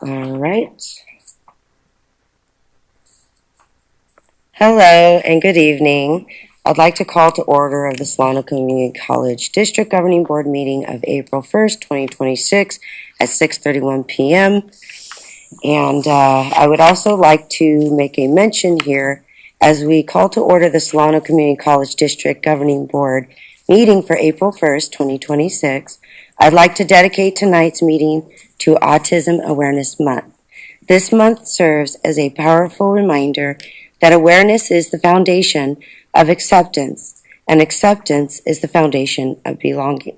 All right. Hello and good evening. I'd like to call to order of the Solano Community College District Governing Board meeting of April 1st, 2026 at 6:31 p.m. And I would also like to make a mention here as we call to order the Solano Community College District Governing Board meeting for April 1st, 2026. I'd like to dedicate tonight's meeting to Autism Awareness Month. This month serves as a powerful reminder that awareness is the foundation of acceptance, and acceptance is the foundation of belonging.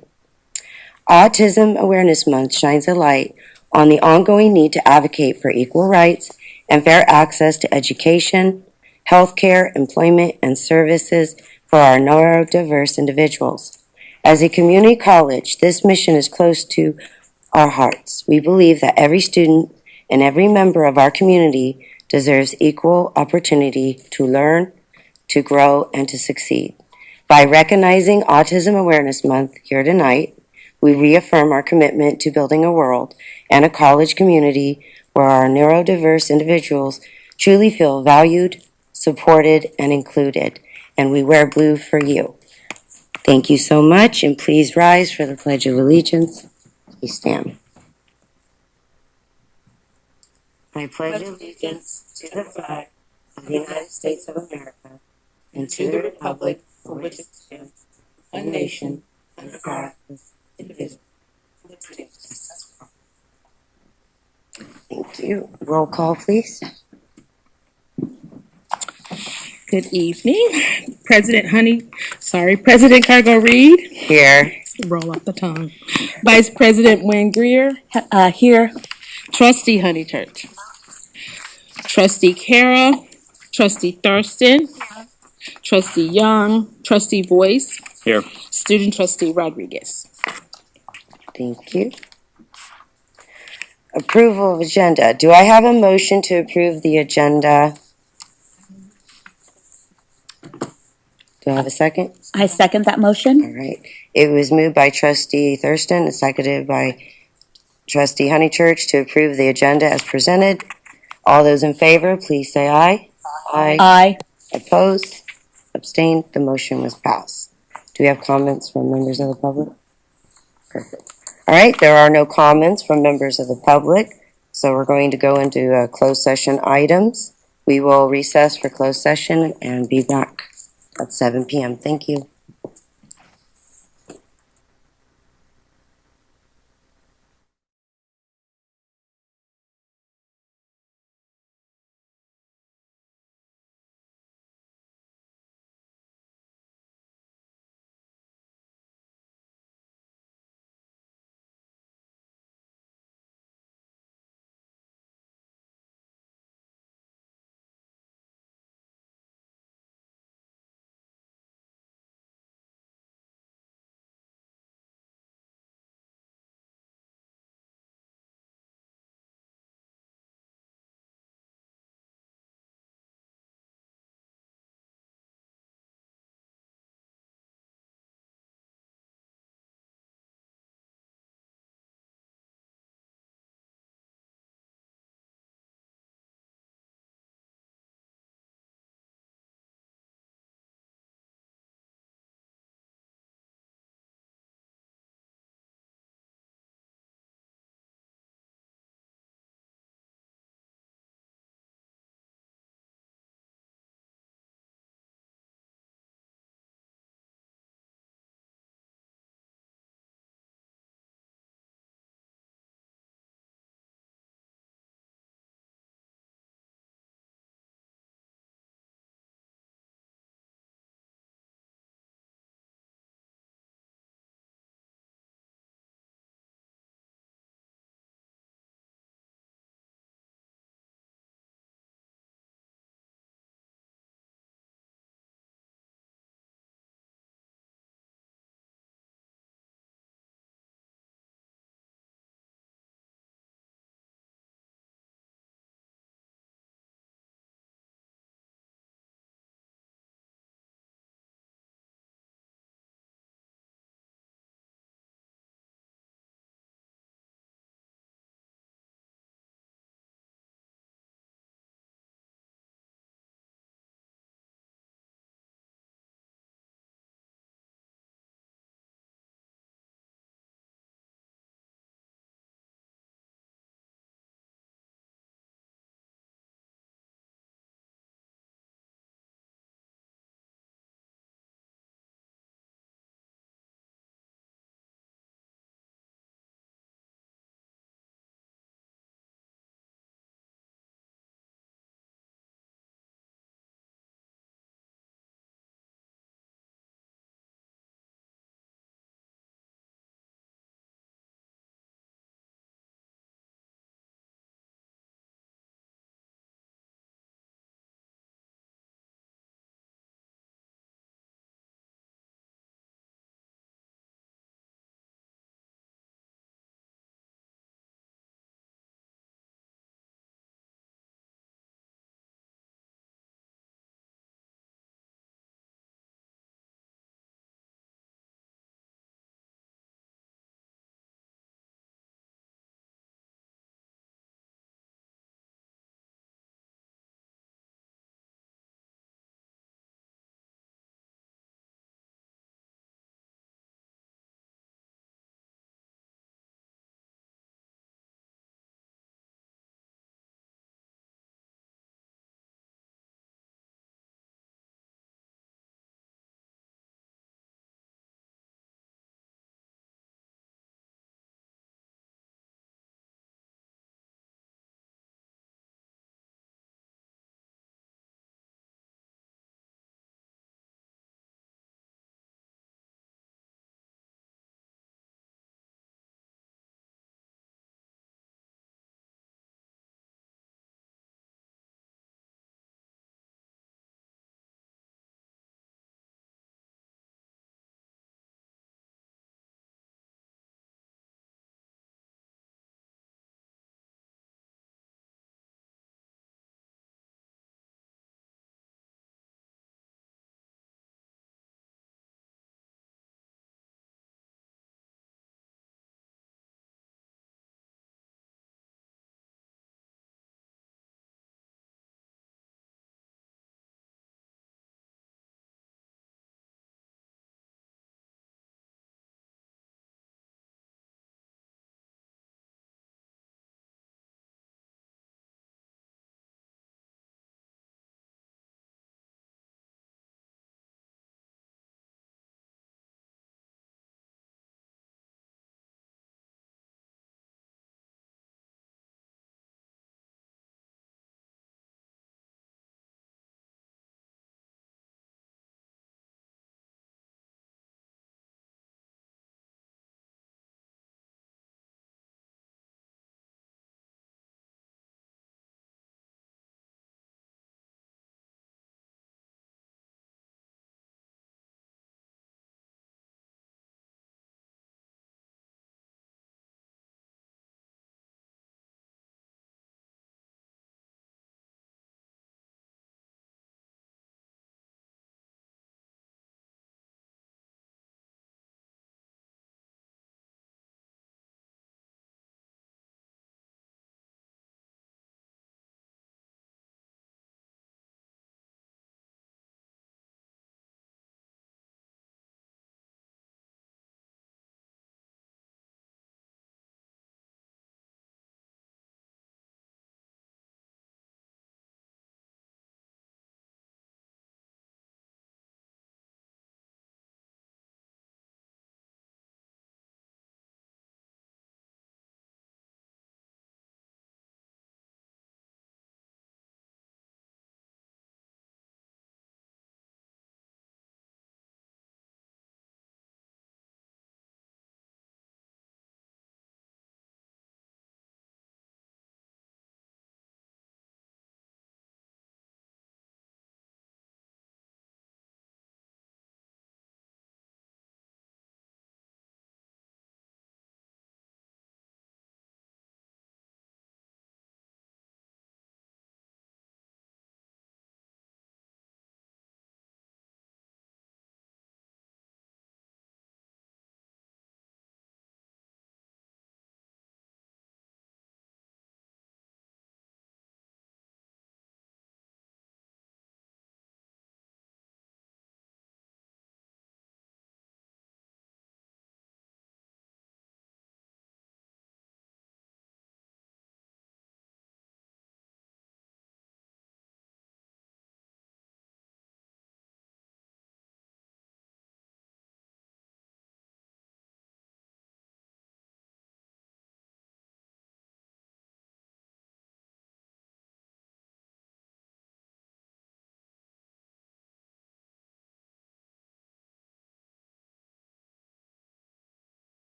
Autism Awareness Month shines a light on the ongoing need to advocate for equal rights and fair access to education, healthcare, employment, and services for our neurodiverse individuals. As a community college, this mission is close to our hearts. We believe that every student and every member of our community deserves equal opportunity to learn, to grow, and to succeed. By recognizing Autism Awareness Month here tonight, we reaffirm our commitment to building a world and a college community where our neurodiverse individuals truly feel valued, supported, and included. And we wear blue for you. Thank you so much, and please rise for the Pledge of Allegiance. Please stand. I pledge allegiance to the flag of the United States of America and to the republic for which it stands, one nation, under God, indivisible. Thank you. Roll call, please. Good evening. President Cargo Reed. Here. Roll off the tongue. Vice President Wayne Greer. Here. Trustee Honeychurch. Trustee Kara. Trustee Thurston. Trustee Young. Trustee Boyce. Here. Student Trustee Rodriguez. Thank you. Approval of agenda. Do I have a motion to approve the agenda? Do I have a second? I second that motion. All right. It was moved by Trustee Thurston and seconded by Trustee Honeychurch to approve the agenda as presented. All those in favor, please say aye. Aye. Aye. Opposed? Abstained? The motion was passed. Do we have comments from members of the public? Perfect. All right. There are no comments from members of the public, so we're going to go into closed session items. We will recess for closed session and be back at 7 p.m. Thank you.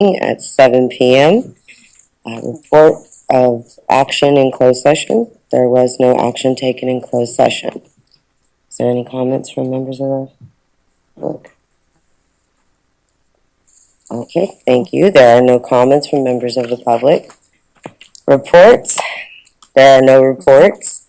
at 7 p.m. Report of action in closed session. There was no action taken in closed session. Is there any comments from members of the public? Okay, thank you. There are no comments from members of the public. Reports. There are no reports.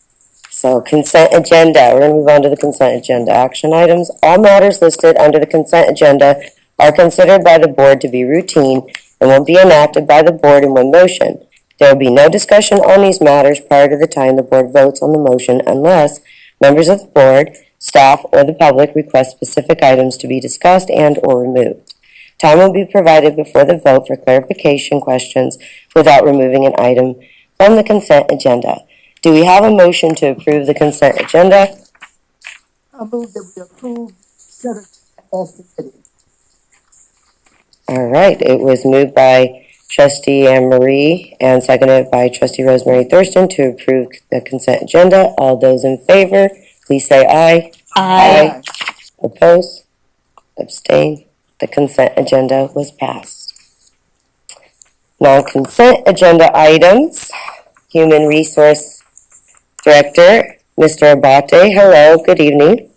So consent agenda. We're going to move on to the consent agenda. Action items. All matters listed under the consent agenda are considered by the board to be routine and will be enacted by the board in one motion. There will be no discussion on these matters prior to the time the board votes on the motion unless members of the board, staff, or the public request specific items to be discussed and or removed. Time will be provided before the vote for clarification questions without removing an item from the consent agenda. Do we have a motion to approve the consent agenda? I move that we approve Senate as submitted. All right, it was moved by Trustee Anne Marie and seconded by Trustee Rosemary Thurston to approve the consent agenda. All those in favor, please say aye. Aye. Oppose? Abstain? The consent agenda was passed. Non-consent agenda items. Human Resource Director, Mr. Abate. Hello, good evening.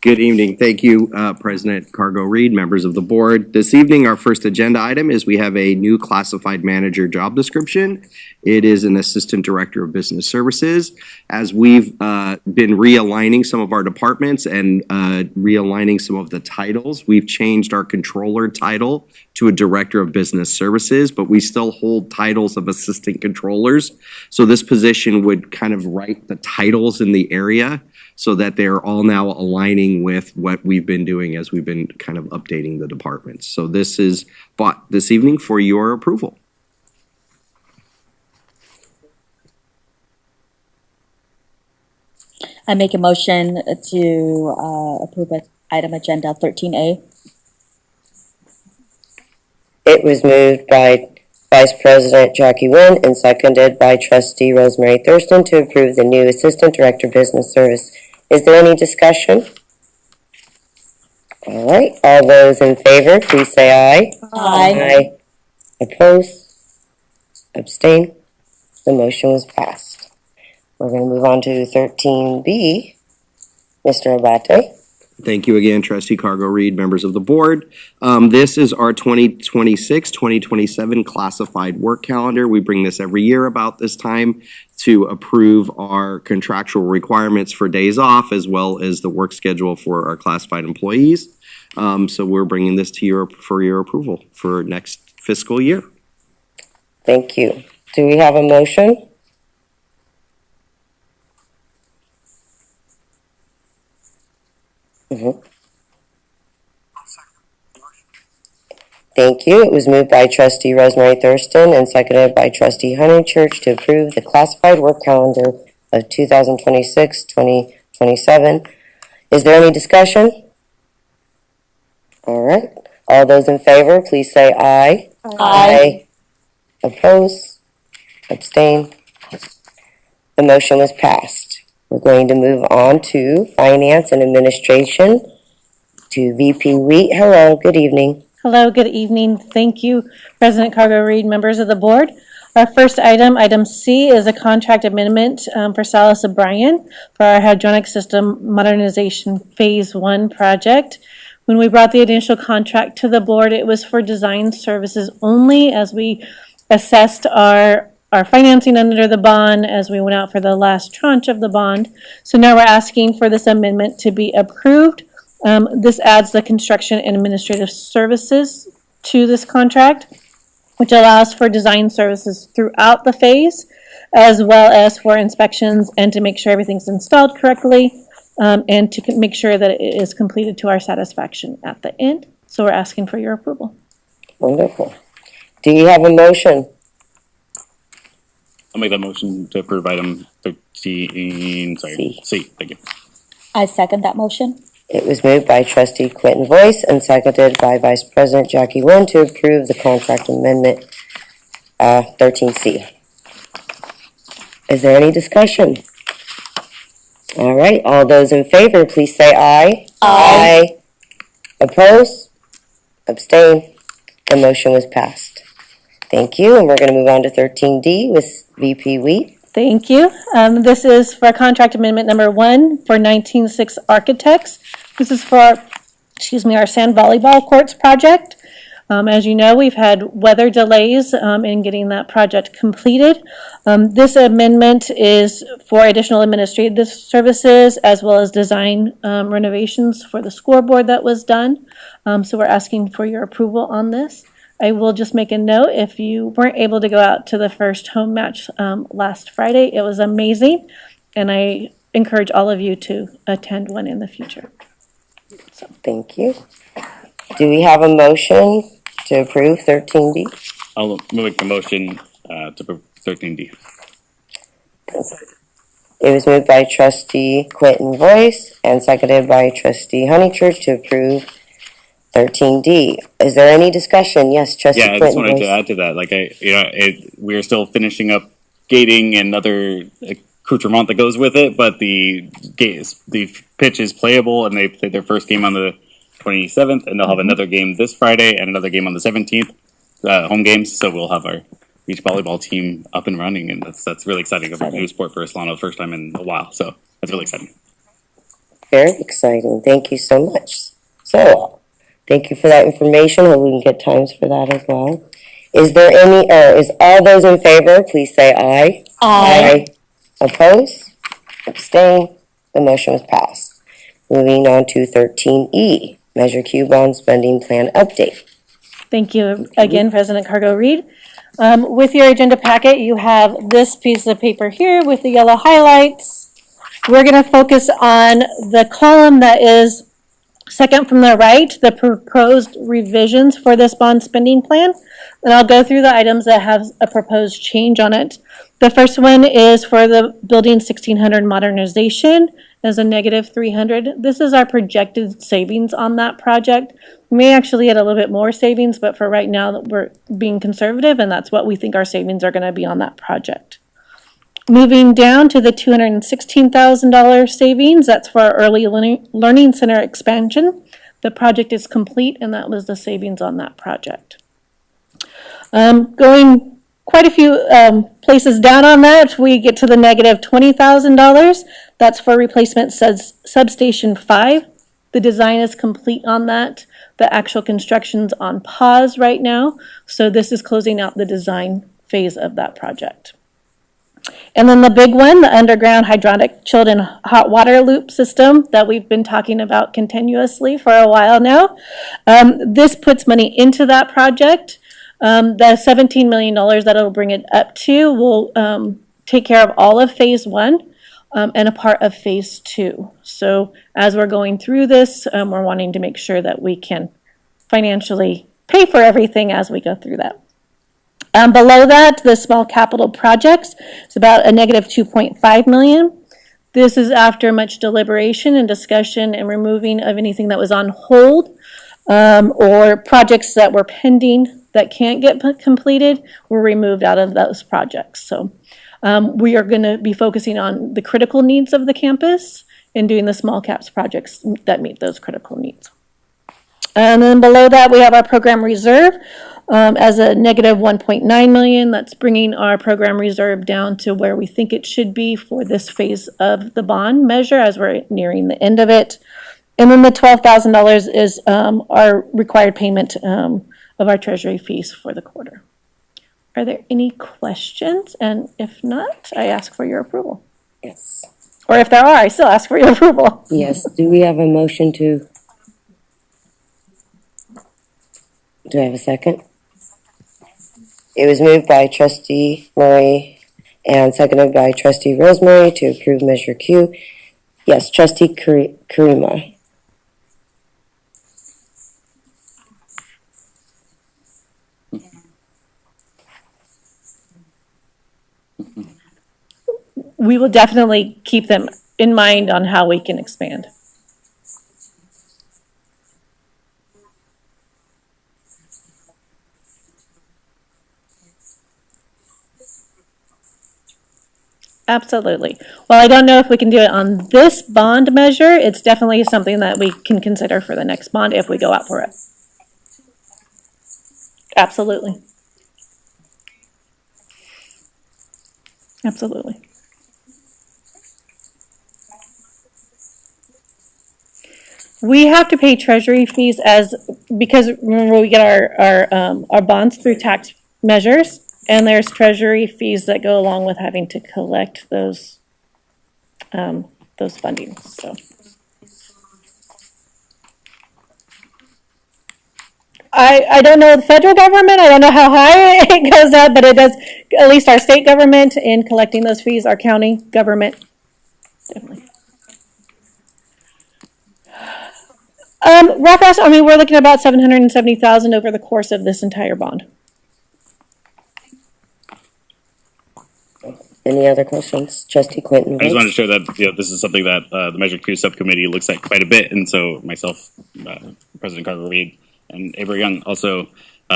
Good evening. Thank you, President Cargo Reed, members of the board. This evening, our first agenda item is we have a new classified manager job description. It is an Assistant Director of Business Services. As we've been realigning some of our departments and realigning some of the titles, we've changed our controller title to a Director of Business Services, but we still hold titles of assistant controllers. So this position would kind of write the titles in the area so that they're all now aligning with what we've been doing as we've been kind of updating the departments. So this is brought this evening for your approval. I make a motion to approve item agenda 13A. It was moved by Vice President Jackie Nguyen and seconded by Trustee Rosemary Thurston to approve the new Assistant Director of Business Service. Is there any discussion? All right, all those in favor, please say aye. Aye. Oppose? Abstain? The motion was passed. We're going to move on to 13B. Mr. Abate. Thank you again, Trustee Cargo Reed, members of the board. This is our 2026-2027 classified work calendar. We bring this every year about this time to approve our contractual requirements for days off as well as the work schedule for our classified employees. So we're bringing this to you for your approval for next fiscal year. Thank you. Do we have a motion? Thank you. It was moved by Trustee Rosemary Thurston and seconded by Trustee Honeychurch to approve the classified work calendar of 2026-2027. Is there any discussion? All right. All those in favor, please say aye. Aye. Oppose? Abstain? The motion was passed. We're going to move on to Finance and Administration, to VP Wheat. Hello, good evening. Hello, good evening. Thank you, President Cargo Reed, members of the board. Our first item, item C, is a contract amendment for Salas O'Brien for our hydronic system modernization phase 1 project. When we brought the initial contract to the board, it was for design services only as we assessed our financing under the bond as we went out for the last tranche of the bond. So now we're asking for this amendment to be approved. This adds the construction and administrative services to this contract, which allows for design services throughout the phase, as well as for inspections and to make sure everything's installed correctly, and to make sure that it is completed to our satisfaction at the end. So we're asking for your approval. Wonderful. Do you have a motion? I'll make that motion to approve item 13, C, thank you. I second that motion. It was moved by Trustee Quentin Voice and seconded by Vice President Jackie Nguyen to approve the contract amendment 13C. Is there any discussion? All right, all those in favor, please say aye. Aye. Oppose? Abstain? The motion was passed. Thank you, and we're going to move on to 13D with VP Wheat. Thank you. This is for contract amendment number 1 for 196 Architects. This is for, our sand volleyball courts project. As you know, we've had weather delays in getting that project completed. This amendment is for additional administrative services as well as design renovations for the scoreboard that was done. So we're asking for your approval on this. I will just make a note, if you weren't able to go out to the first home match last Friday, it was amazing, and I encourage all of you to attend one in the future. Thank you. Do we have a motion to approve 13D? I'll make the motion to approve 13D. It was moved by trustee Quentin Voice and seconded by trustee Honeychurch to approve 13D. Is there any discussion? Yes, trustee Yeah, I Quentin just wanted Voice. to add to that. Like we're still finishing up gating and other accoutrement that goes with it, but the pitch is playable, and they played their first game on the 27th, and they'll have another game this Friday and another game on the 17th, home games. So we'll have our beach volleyball team up and running, and that's really exciting. A new sport for Solano, first time in a while, so that's really exciting. Very exciting. Thank you so much. So, thank you for that information. Hope we can get times for that as well. Is there is all those in favor, please say aye. Aye. Oppose? Abstain? The motion was passed. Moving on to 13E, Measure Q Bond Spending Plan Update. Thank you again, President Cargo-Reed. With your agenda packet, you have this piece of paper here with the yellow highlights. We're going to focus on the column that is second from the right, the proposed revisions for this bond spending plan. And I'll go through the items that have a proposed change on it. The first one is for the building 1600 modernization as a negative 300. This is our projected savings on that project. We may actually get a little bit more savings, but for right now we're being conservative, and that's what we think our savings are going to be on that project. Moving down to the $216,000 savings, that's for our early learning center expansion. The project is complete, and that was the savings on that project. Going quite a few places down on that, we get to the negative $20,000. That's for replacement substation 5. The design is complete on that. The actual construction's on pause right now, so this is closing out the design phase of that project. And then the big one, the underground hydraulic chilled and hot water loop system that we've been talking about continuously for a while now. This puts money into that project. The $17 million that it'll bring it up to will take care of all of phase 1 and a part of phase 2. So as we're going through this, we're wanting to make sure that we can financially pay for everything as we go through that. Below that, the small capital projects, it's about a negative $2.5 million. This is after much deliberation and discussion and removing of anything that was on hold or projects that were pending that can't get completed were removed out of those projects. So we are going to be focusing on the critical needs of the campus and doing the small caps projects that meet those critical needs. And then below that, we have our program reserve as a negative $1.9 million. That's bringing our program reserve down to where we think it should be for this phase of the bond measure as we're nearing the end of it. And then the $12,000 is our required payment of our treasury fees for the quarter. Are there any questions? And if not, I ask for your approval. Yes. Or if there are, I still ask for your approval. Yes. Do we have a motion to? Do I have a second? It was moved by trustee Murray and seconded by trustee Rosemary to approve Measure Q. Yes, trustee Karima. We will definitely keep them in mind on how we can expand. Absolutely. Well, I don't know if we can do it on this bond measure. It's definitely something that we can consider for the next bond if we go out for it. Absolutely. Absolutely. We have to pay treasury fees because remember we get our bonds through tax measures, and there's treasury fees that go along with having to collect those fundings, so. I don't know the federal government, I don't know how high it goes up, but it does, at least our state government in collecting those fees, our county government, definitely. Rough estimate, I mean, we're looking at about 770,000 over the course of this entire bond. Any other questions? Trustee Quinton. I just wanted to share that this is something that the Measure Q subcommittee looks at quite a bit, and so myself, President Carter Reed, and Avery Young also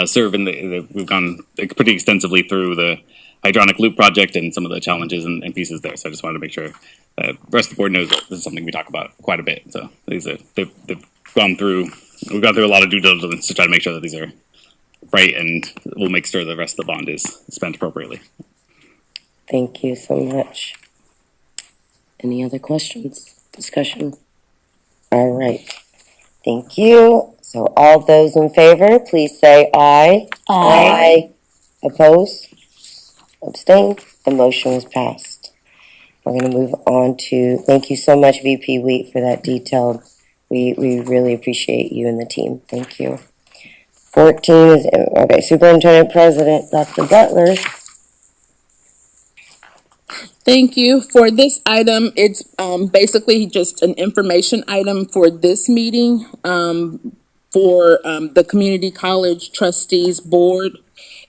serve in we've gone pretty extensively through the hydronic loop project and some of the challenges and pieces there. So I just wanted to make sure that the rest of the board knows that this is something we talk about quite a bit. So we've gone through a lot of due diligence to try to make sure that these are right, and we'll make sure the rest of the bond is spent appropriately. Thank you so much. Any other questions? Discussion? All right. Thank you. So all those in favor, please say aye. Aye. Oppose? Abstain? The motion is passed. We're going to move on to, thank you so much, VP Wheat, for that detailed. We really appreciate you and the team. Thank you. 14 is, okay, Superintendent President, Dr. Butler. Thank you. For this item, it's basically just an information item for this meeting for the Community College Trustees Board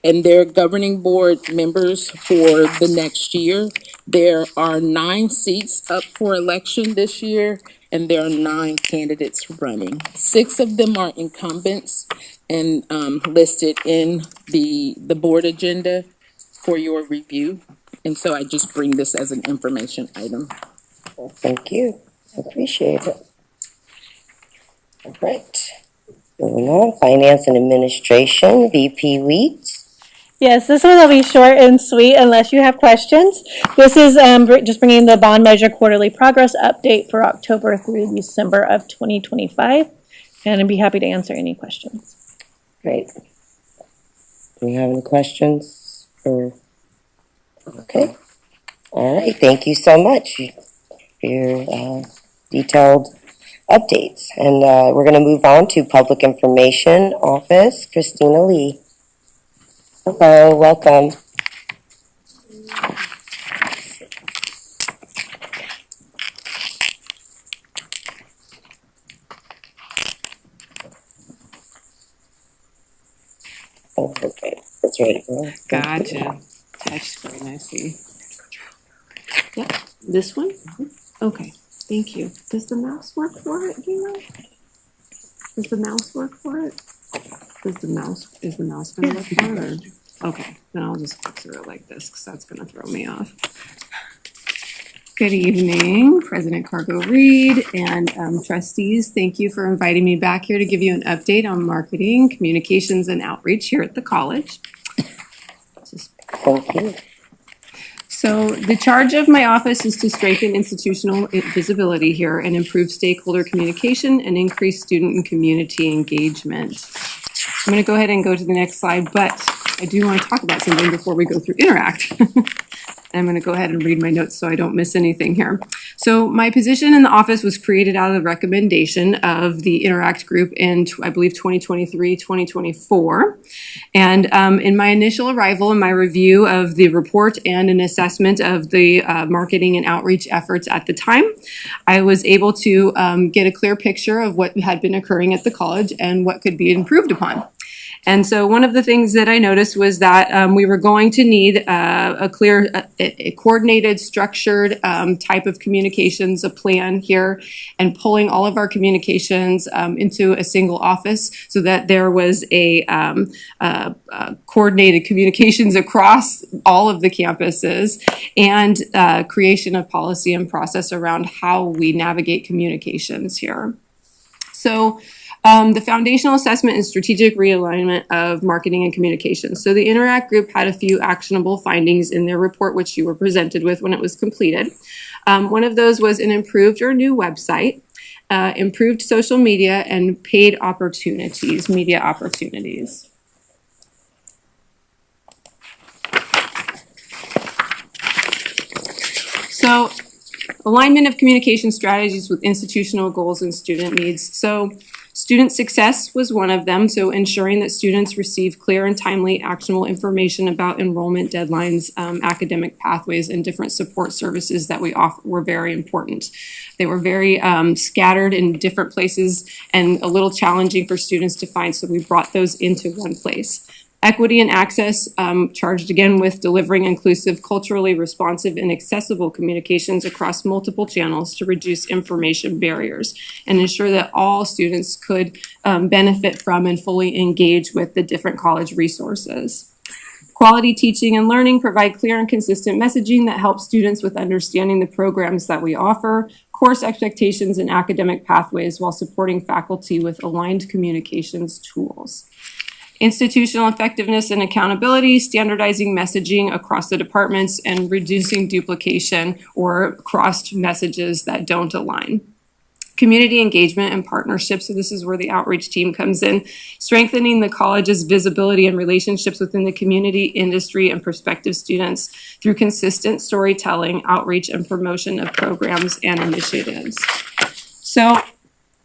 and their governing board members for the next year. There are 9 seats up for election this year, and there are 9 candidates running. 6 of them are incumbents and listed in the board agenda for your review. And so I just bring this as an information item. Well, thank you. Appreciate it. All right. Moving on, Finance and Administration, VP Wheat. Yes, this one will be short and sweet unless you have questions. This is just bringing the bond measure quarterly progress update for October through December of 2025. And I'd be happy to answer any questions. Great. Do you have any questions? Okay. All right. Thank you so much for your detailed updates. And we're going to move on to Public Information Office, Christina Lee. Hello, welcome. Oh, okay. That's right. Gotcha. Touch screen, I see. Yep, this one? Okay, thank you. Does the mouse work for it, do you know? Does the mouse work for it? Is the mouse gonna work for it? Or? Okay, then I'll just go through it like this because that's gonna throw me off. Good evening, President Cargo Reed and trustees. Thank you for inviting me back here to give you an update on marketing, communications, and outreach here at the college. Thank you. So the charge of my office is to strengthen institutional visibility here and improve stakeholder communication and increase student and community engagement. I'm going to go ahead and go to the next slide, but I do want to talk about something before we go through Interact. I'm going to go ahead and read my notes so I don't miss anything here. So my position in the office was created out of the recommendation of the Interact group in, I believe, 2023, 2024. And in my initial arrival and my review of the report and an assessment of the marketing and outreach efforts at the time, I was able to get a clear picture of what had been occurring at the college and what could be improved upon. And so one of the things that I noticed was that we were going to need a clear, a coordinated, structured type of communications, a plan here, and pulling all of our communications into a single office so that there was a coordinated communications across all of the campuses and creation of policy and process around how we navigate communications here. So The foundational assessment and strategic realignment of marketing and communications. So the Interact group had a few actionable findings in their report, which you were presented with when it was completed. One of those was an improved or new website, improved social media, and paid opportunities, media opportunities. So alignment of communication strategies with institutional goals and student needs. So student success was one of them. So ensuring that students receive clear and timely actionable information about enrollment deadlines, academic pathways, and different support services that we offer were very important. They were very scattered in different places and a little challenging for students to find. So we brought those into one place. Equity and access, charged again with delivering inclusive, culturally responsive, and accessible communications across multiple channels to reduce information barriers and ensure that all students could benefit from and fully engage with the different college resources. Quality teaching and learning, provide clear and consistent messaging that helps students with understanding the programs that we offer, course expectations and academic pathways while supporting faculty with aligned communications tools. Institutional effectiveness and accountability, standardizing messaging across the departments and reducing duplication or crossed messages that don't align. Community engagement and partnerships, so this is where the outreach team comes in, strengthening the college's visibility and relationships within the community, industry, and prospective students through consistent storytelling, outreach, and promotion of programs and initiatives. So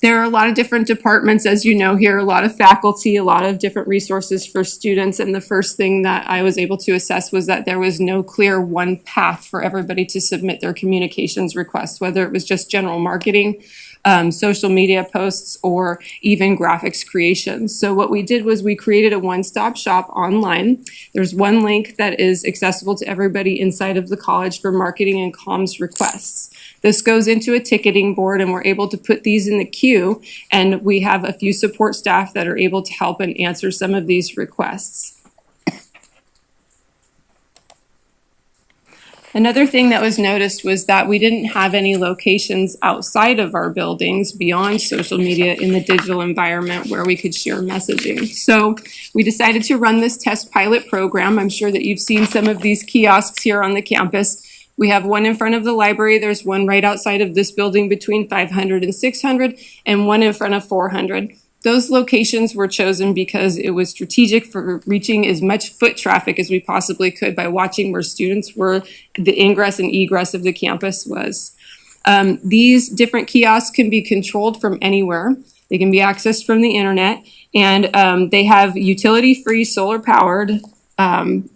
there are a lot of different departments, as you know here, a lot of faculty, a lot of different resources for students. And the first thing that I was able to assess was that there was no clear one path for everybody to submit their communications requests, whether it was just general marketing, social media posts, or even graphics creations. So what we did was we created a one-stop shop online. There's one link that is accessible to everybody inside of the college for marketing and comms requests. This goes into a ticketing board and we're able to put these in the queue, and we have a few support staff that are able to help and answer some of these requests. Another thing that was noticed was that we didn't have any locations outside of our buildings beyond social media in the digital environment where we could share messaging. So we decided to run this test pilot program. I'm sure that you've seen some of these kiosks here on the campus. We have one in front of the library. There's one right outside of this building between 500 and 600, and one in front of 400. Those locations were chosen because it was strategic for reaching as much foot traffic as we possibly could by watching where students were, the ingress and egress of the campus was. These different kiosks can be controlled from anywhere. They can be accessed from the internet, and they have utility-free solar-powered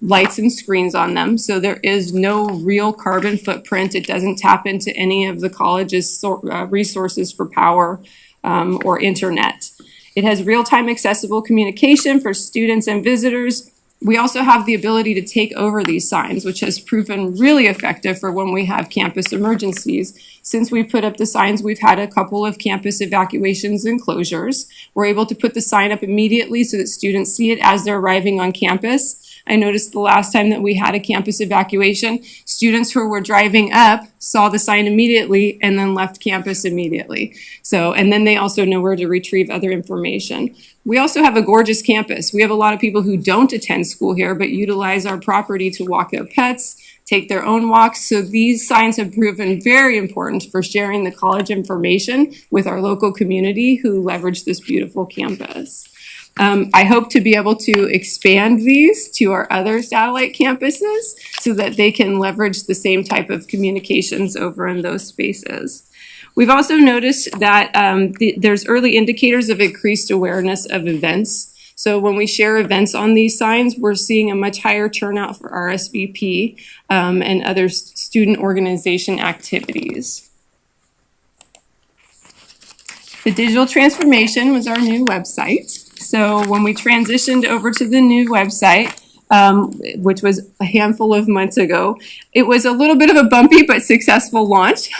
lights and screens on them. So there is no real carbon footprint. It doesn't tap into any of the college's resources for power or internet. It has real-time accessible communication for students and visitors. We also have the ability to take over these signs, which has proven really effective for when we have campus emergencies. Since we put up the signs, we've had a couple of campus evacuations and closures. We're able to put the sign up immediately so that students see it as they're arriving on campus. I noticed the last time that we had a campus evacuation, students who were driving up saw the sign immediately and then left campus immediately. And then they also know where to retrieve other information. We also have a gorgeous campus. We have a lot of people who don't attend school here, but utilize our property to walk their pets, take their own walks. So these signs have proven very important for sharing the college information with our local community who leverage this beautiful campus. I hope to be able to expand these to our other satellite campuses so that they can leverage the same type of communications over in those spaces. We've also noticed that there's early indicators of increased awareness of events. So when we share events on these signs, we're seeing a much higher turnout for RSVP and other student organization activities. The digital transformation was our new website. So when we transitioned over to the new website, which was a handful of months ago, it was a little bit of a bumpy but successful launch,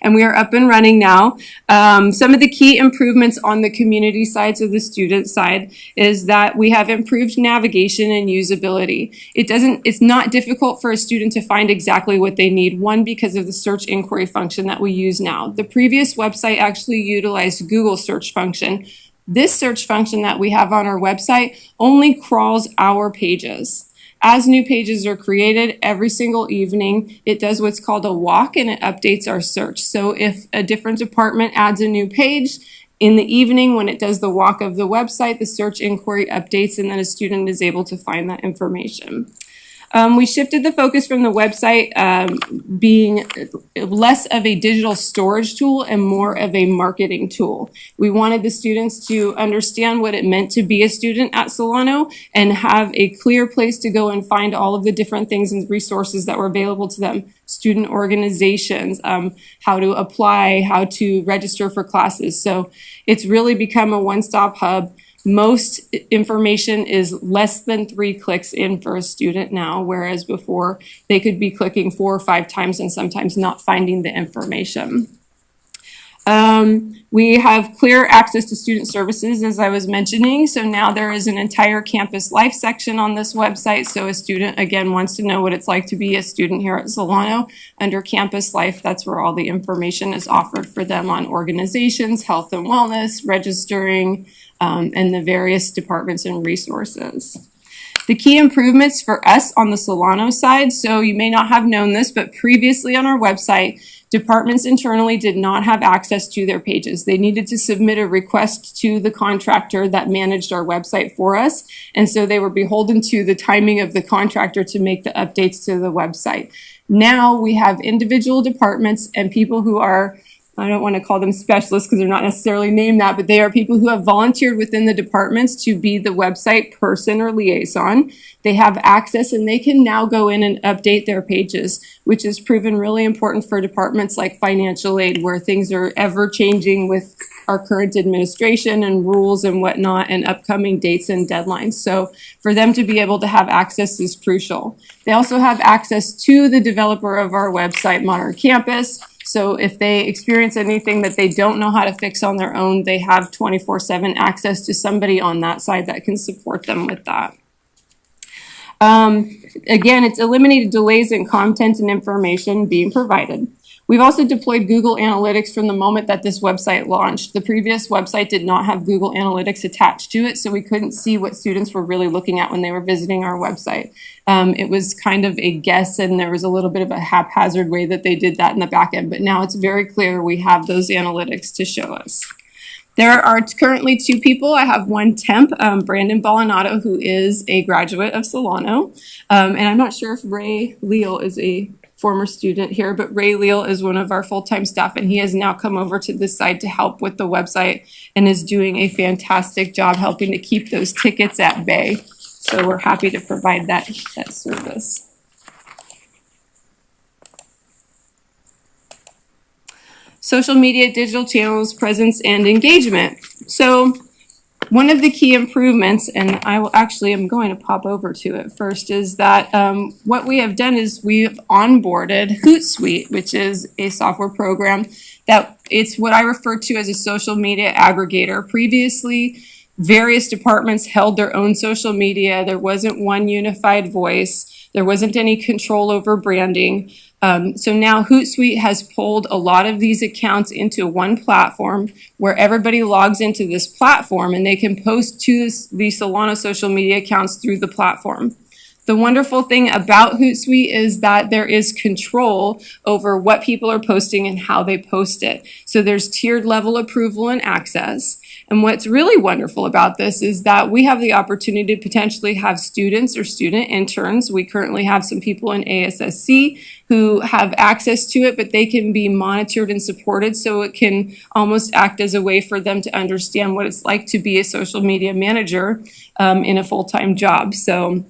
and we are up and running now. Some of the key improvements on the community side, so the student side, is that we have improved navigation and usability. It's not difficult for a student to find exactly what they need, one, because of the search inquiry function that we use now. The previous website actually utilized Google search function. This search function that we have on our website only crawls our pages. As new pages are created every single evening, it does what's called a walk and it updates our search. So if a different department adds a new page, in the evening when it does the walk of the website, the search inquiry updates and then a student is able to find that information. We shifted the focus from the website being less of a digital storage tool and more of a marketing tool. We wanted the students to understand what it meant to be a student at Solano and have a clear place to go and find all of the different things and resources that were available to them. Student organizations, how to apply, how to register for classes. So it's really become a one-stop hub. Most information is less than 3 clicks in for a student now, whereas before they could be clicking 4 or 5 times and sometimes not finding the information. We have clear access to student services, as I was mentioning. So now there is an entire campus life section on this website. So a student, again, wants to know what it's like to be a student here at Solano. Under campus life, that's where all the information is offered for them on organizations, health and wellness, registering, and the various departments and resources. The key improvements for us on the Solano side, so you may not have known this, but previously on our website, departments internally did not have access to their pages. They needed to submit a request to the contractor that managed our website for us, and so they were beholden to the timing of the contractor to make the updates to the website. Now we have individual departments and people who are, I don't want to call them specialists because they're not necessarily named that, but they are people who have volunteered within the departments to be the website person or liaison. They have access and they can now go in and update their pages, which has proven really important for departments like financial aid, where things are ever changing with our current administration and rules and whatnot and upcoming dates and deadlines. So for them to be able to have access is crucial. They also have access to the developer of our website, Modern Campus. So if they experience anything that they don't know how to fix on their own, they have 24/7 access to somebody on that side that can support them with that. Again, it's eliminated delays in content and information being provided. We've also deployed Google Analytics from the moment that this website launched. The previous website did not have Google Analytics attached to it, so we couldn't see what students were really looking at when they were visiting our website. It was kind of a guess, and there was a little bit of a haphazard way that they did that in the back end, but now it's very clear we have those analytics to show us. There are currently 2 people. I have one temp, Brandon Ballinato, who is a graduate of Solano. And I'm not sure if Ray Leal is a former student here, but Ray Leal is one of our full-time staff, and he has now come over to this side to help with the website and is doing a fantastic job helping to keep those tickets at bay. So we're happy to provide that service. Social media, digital channels, presence, and engagement. So one of the key improvements, and I'm going to pop over to it first, is that what we have done is we've onboarded Hootsuite, which is a software program that it's what I refer to as a social media aggregator. Previously, various departments held their own social media. There wasn't one unified voice. There wasn't any control over branding. So now Hootsuite has pulled a lot of these accounts into one platform where everybody logs into this platform and they can post to the Solano social media accounts through the platform. The wonderful thing about Hootsuite is that there is control over what people are posting and how they post it. So there's tiered level approval and access. And what's really wonderful about this is that we have the opportunity to potentially have students or student interns. We currently have some people in ASSC who have access to it, but they can be monitored and supported, so it can almost act as a way for them to understand what it's like to be a social media manager in a full-time job. So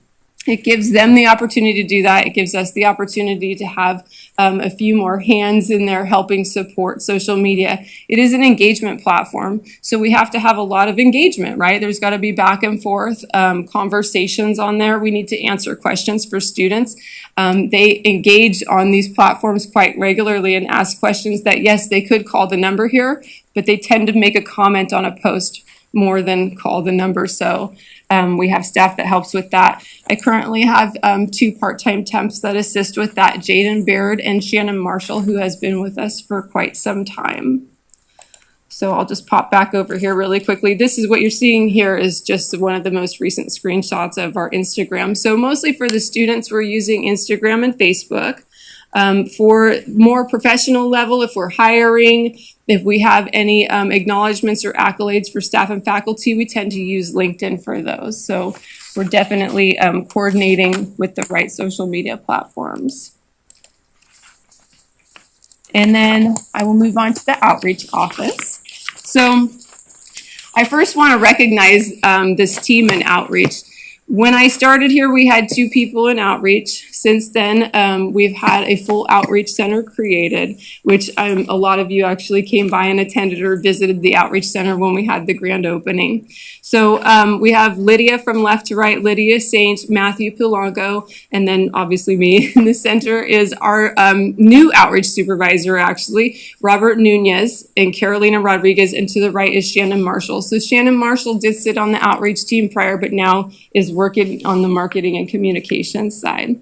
it gives them the opportunity to do that. It gives us the opportunity to have a few more hands in there helping support social media. It is an engagement platform, so we have to have a lot of engagement, right? There's got to be back and forth conversations on there. We need to answer questions for students. They engage on these platforms quite regularly and ask questions that, yes, they could call the number here, but they tend to make a comment on a post more than call the number. So we have staff that helps with that. I currently have 2 part-time temps that assist with that, Jaden Baird and Shannon Marshall, who has been with us for quite some time. So I'll just pop back over here really quickly. This is what you're seeing here is just one of the most recent screenshots of our Instagram. So mostly for the students, we're using Instagram and Facebook. For more professional level, if we're hiring, if we have any acknowledgments or accolades for staff and faculty, we tend to use LinkedIn for those. So we're definitely coordinating with the right social media platforms. And then I will move on to the outreach office. So I first want to recognize this team in outreach. When I started here, we had 2 people in outreach. Since then, we've had a full outreach center created, which a lot of you actually came by and attended or visited the outreach center when we had the grand opening. So we have Lydia from left to right, Lydia Saint, Matthew Pilango, and then obviously me. In the center is our new outreach supervisor, actually, Robert Nunez and Carolina Rodriguez, and to the right is Shannon Marshall. So Shannon Marshall did sit on the outreach team prior, but now is working on the marketing and communications side.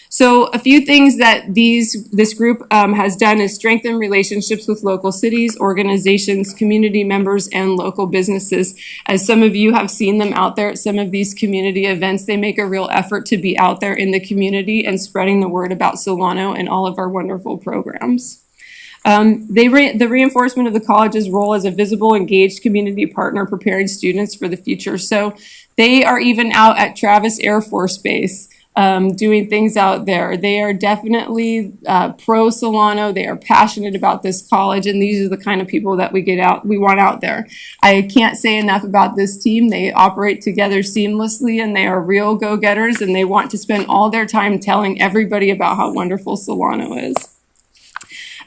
So a few things that this group has done is strengthen relationships with local cities, organizations, community members, and local businesses. As some of you have seen them out there at some of these community events, they make a real effort to be out there in the community and spreading the word about Solano and all of our wonderful programs. The reinforcement of the college's role as a visible, engaged community partner preparing students for the future. So they are even out at Travis Air Force Base doing things out there. They are definitely pro Solano. They are passionate about this college, and these are the kind of people that we want out there. I can't say enough about this team. They operate together seamlessly, and they are real go-getters, and they want to spend all their time telling everybody about how wonderful Solano is.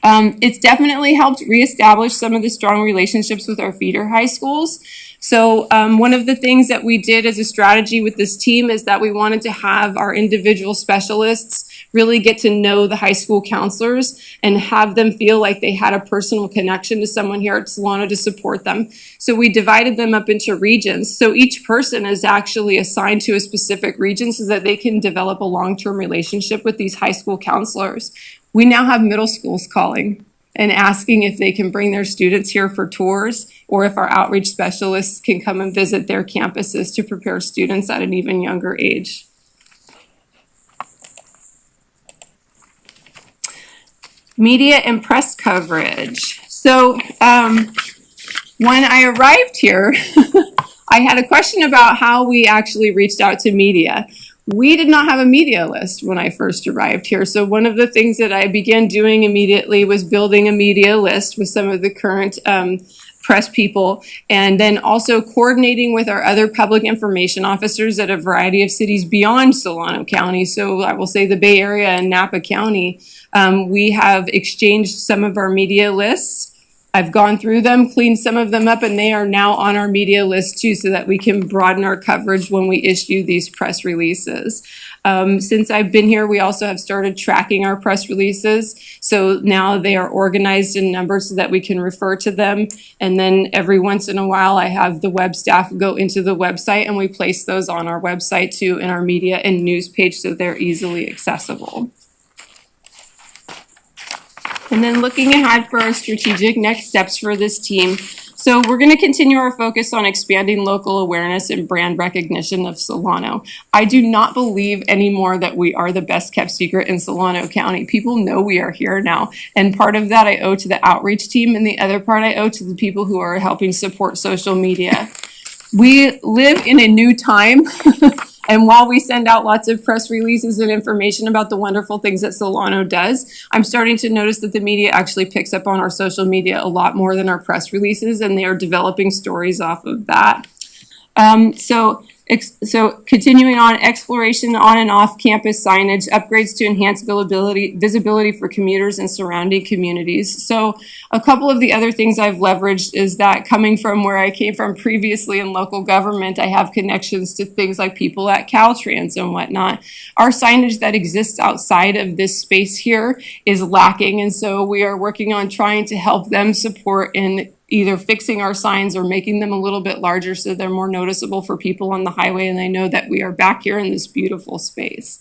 It's definitely helped reestablish some of the strong relationships with our feeder high schools. So one of the things that we did as a strategy with this team is that we wanted to have our individual specialists really get to know the high school counselors and have them feel like they had a personal connection to someone here at Solano to support them. So we divided them up into regions. So each person is actually assigned to a specific region so that they can develop a long-term relationship with these high school counselors. We now have middle schools calling and asking if they can bring their students here for tours or if our outreach specialists can come and visit their campuses to prepare students at an even younger age. Media and press coverage. So when I arrived here, I had a question about how we actually reached out to media. We did not have a media list when I first arrived here. So one of the things that I began doing immediately was building a media list with some of the current press people, and then also coordinating with our other public information officers at a variety of cities beyond Solano County. So I will say the Bay Area and Napa County. We have exchanged some of our media lists. I've gone through them, cleaned some of them up, and they are now on our media list too, so that we can broaden our coverage when we issue these press releases. Since I've been here, we also have started tracking our press releases. So now they are organized in numbers so that we can refer to them. And then every once in a while, I have the web staff go into the website and we place those on our website too in our media and news page so they're easily accessible. And then looking ahead for our strategic next steps for this team. So we're going to continue our focus on expanding local awareness and brand recognition of Solano. I do not believe anymore that we are the best kept secret in Solano County. People know we are here now. And part of that I owe to the outreach team, and the other part I owe to the people who are helping support social media. We live in a new time. And while we send out lots of press releases and information about the wonderful things that Solano does, I'm starting to notice that the media actually picks up on our social media a lot more than our press releases, and they are developing stories off of that. So continuing on, exploration on and off campus signage, upgrades to enhance visibility for commuters and surrounding communities. So a couple of the other things I've leveraged is that coming from where I came from previously in local government, I have connections to things like people at Caltrans and whatnot. Our signage that exists outside of this space here is lacking, and so we are working on trying to help them support in either fixing our signs or making them a little bit larger so they're more noticeable for people on the highway and they know that we are back here in this beautiful space.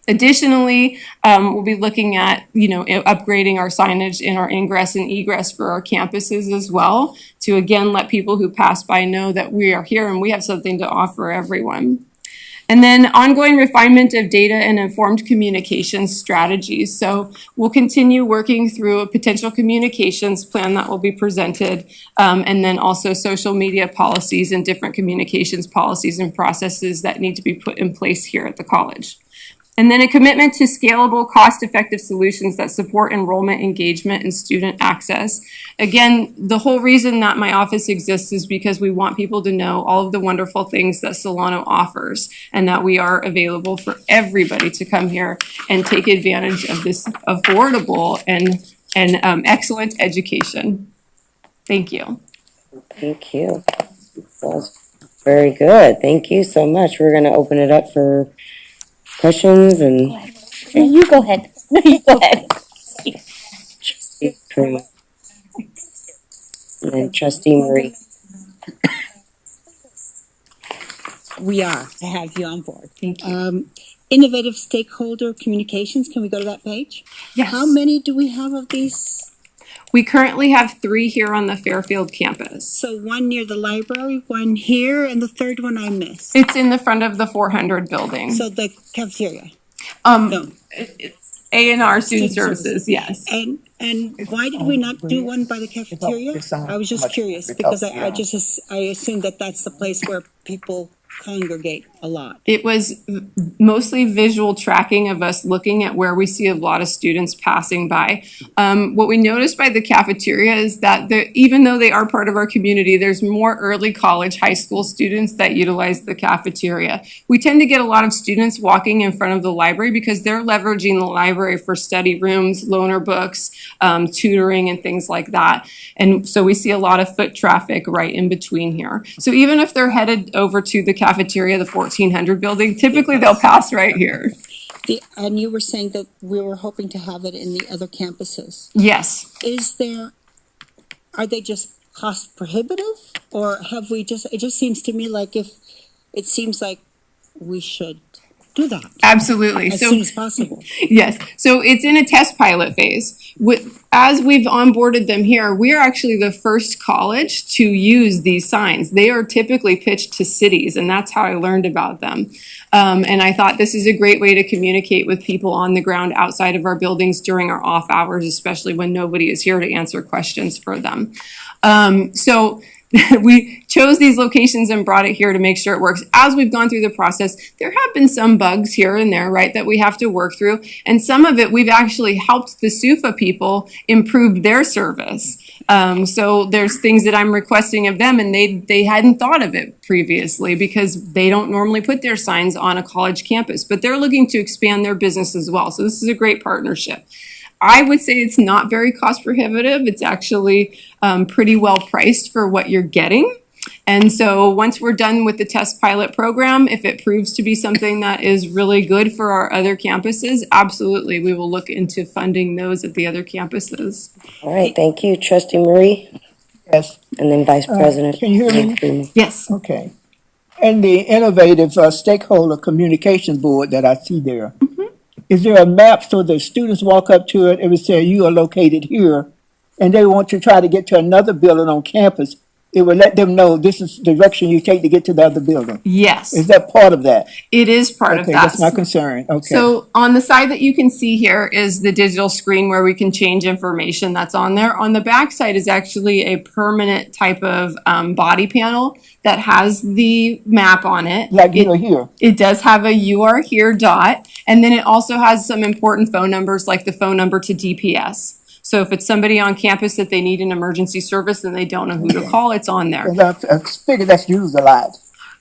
Additionally, we'll be looking at, upgrading our signage in our ingress and egress for our campuses as well, to again let people who pass by know that we are here and we have something to offer everyone. And then ongoing refinement of data and informed communication strategies. So we'll continue working through a potential communications plan that will be presented, and then also social media policies and different communications policies and processes that need to be put in place here at the college. And then a commitment to scalable, cost-effective solutions that support enrollment, engagement, and student access. Again, the whole reason that my office exists is because we want people to know all of the wonderful things that Solano offers, and that we are available for everybody to come here and take advantage of this affordable and excellent education. Thank you. Thank you. That was very good. Thank you so much. We're going to open it up for questions and You go ahead. You go ahead. and Trustee Marie. We are to have you on board. Thank you. Innovative stakeholder communications. Can we go to that page? Yes. How many do we have of these? We currently have 3 here on the Fairfield campus. So one near the library, one here, and the third one I missed. It's in the front of the 400 building. So the cafeteria. No. A&R Student Services, yes. And why did we not do one by the cafeteria? I was just curious because I assumed that that's the place where people congregate a lot. It was mostly visual tracking of us looking at where we see a lot of students passing by. What we noticed by the cafeteria is that even though they are part of our community, there's more early college, high school students that utilize the cafeteria. We tend to get a lot of students walking in front of the library because they're leveraging the library for study rooms, loaner books, tutoring, and things like that. And so we see a lot of foot traffic right in between here. So even if they're headed over to the cafeteria, the 1400 building, typically they'll pass right here. And you were saying that we were hoping to have it in the other campuses. Yes. Are they just cost prohibitive? Or have we it just seems to me like we should do that. Absolutely. As soon as possible. Yes. So it's in a test pilot phase. As we've onboarded them here, we are actually the first college to use these signs. They are typically pitched to cities, and that's how I learned about them. And I thought this is a great way to communicate with people on the ground outside of our buildings during our off hours, especially when nobody is here to answer questions for them. So we chose these locations and brought it here to make sure it works. As we've gone through the process, there have been some bugs here and there, right, that we have to work through. And some of it, we've actually helped the SUFA people improve their service. So there's things that I'm requesting of them, and they hadn't thought of it previously because they don't normally put their signs on a college campus, but they're looking to expand their business as well. So this is a great partnership. I would say it's not very cost prohibitive. It's actually pretty well priced for what you're getting. And so once we're done with the test pilot program, if it proves to be something that is really good for our other campuses, absolutely, we will look into funding those at the other campuses. All right, thank you. Trustee Marie? Yes. And then Vice President. Can you hear me? Yes. Okay. And the innovative stakeholder communication board that I see there, is there a map so the students walk up to it, it would say you are located here, and they want to try to get to another building on campus, it would let them know this is the direction you take to get to the other building? Yes. Is that part of that? It is part of that. That's my concern. Okay. So on the side that you can see here is the digital screen where we can change information that's on there. On the back side is actually a permanent type of body panel that has the map on it. Like you are here. It does have a "you are here" dot, and then it also has some important phone numbers like the phone number to DPS. So if it's somebody on campus that they need an emergency service and they don't know who to call, it's on there. I figure that's used a lot.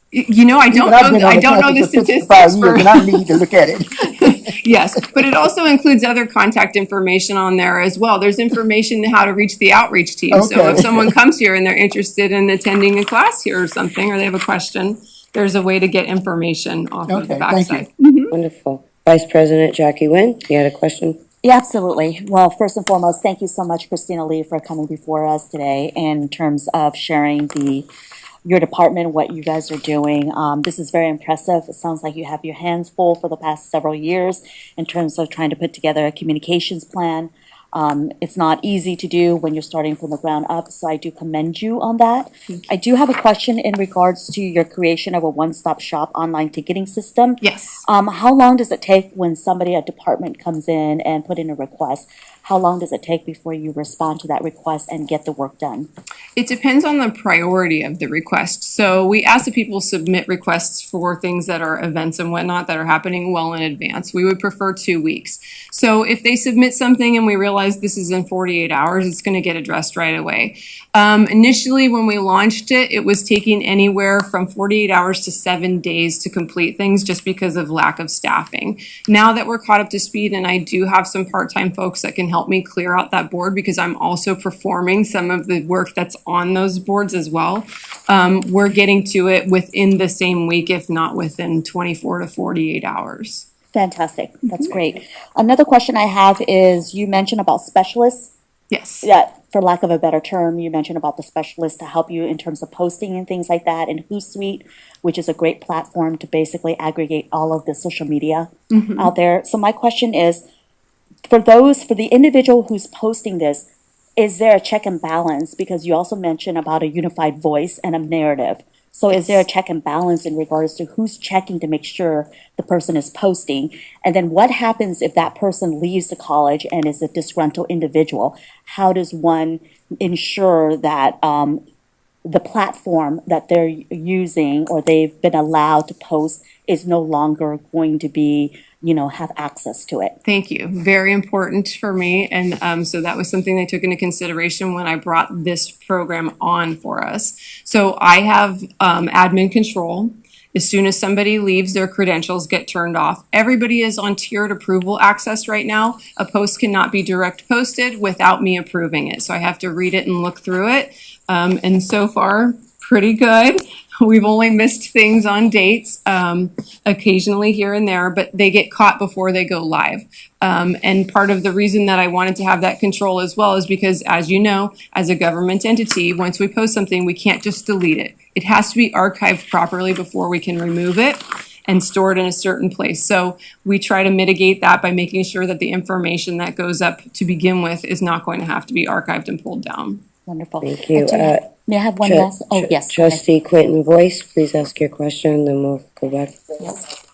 You know, I don't know the statistics for and I need to look at it. Yes, but it also includes other contact information on there as well. There's information how to reach the outreach team. Okay. So if someone comes here and they're interested in attending a class here or something, or they have a question, there's a way to get information off of the backside. Wonderful. Vice President Jackie Nguyen, you had a question? Yeah, absolutely. Well, first and foremost, thank you so much, Christina Lee, for coming before us today in terms of sharing the your department, what you guys are doing. This is very impressive. It sounds like you have your hands full for the past several years in terms of trying to put together a communications plan. It's not easy to do when you're starting from the ground up, so I do commend you on that. I do have a question in regards to your creation of a one-stop shop online ticketing system. Yes. How long does it take when somebody, a department comes in and put in a request? How long does it take before you respond to that request and get the work done? It depends on the priority of the request. So we ask that people submit requests for things that are events and whatnot that are happening well in advance. We would prefer 2 weeks. So if they submit something and we realize this is in 48 hours, it's going to get addressed right away. Initially, when we launched it, it was taking anywhere from 48 hours to 7 days to complete things just because of lack of staffing. Now that we're caught up to speed, and I do have some part-time folks that can help me clear out that board because I'm also performing some of the work that's on those boards as well. We're getting to it within the same week, if not within 24 to 48 hours. Fantastic. That's great. Another question I have is you mentioned about specialists. Yes. Yeah, for lack of a better term, you mentioned about the specialists to help you in terms of posting and things like that, and Hootsuite, which is a great platform to basically aggregate all of the social media out there. So my question is, for the individual who's posting this, is there a check and balance? Because you also mentioned about a unified voice and a narrative. So is there a check and balance in regards to who's checking to make sure the person is posting? And then what happens if that person leaves the college and is a disgruntled individual? How does one ensure that the platform that they're using or they've been allowed to post is no longer going to be, have access to it? Thank you. Very important for me. And so that was something they took into consideration when I brought this program on for us. So I have admin control. As soon as somebody leaves, their credentials get turned off. Everybody is on tiered approval access right now. A post cannot be direct posted without me approving it. So I have to read it and look through it. And so far, pretty good. We've only missed things on dates, occasionally here and there, but they get caught before they go live. And part of the reason that I wanted to have that control as well is because, as you know, as a government entity, once we post something, we can't just delete it. It has to be archived properly before we can remove it and store it in a certain place. So we try to mitigate that by making sure that the information that goes up to begin with is not going to have to be archived and pulled down. Wonderful. Thank you. May I have one last? Oh, yes. Trustee Quinton Voice, please ask your question, then we'll go back. Yes.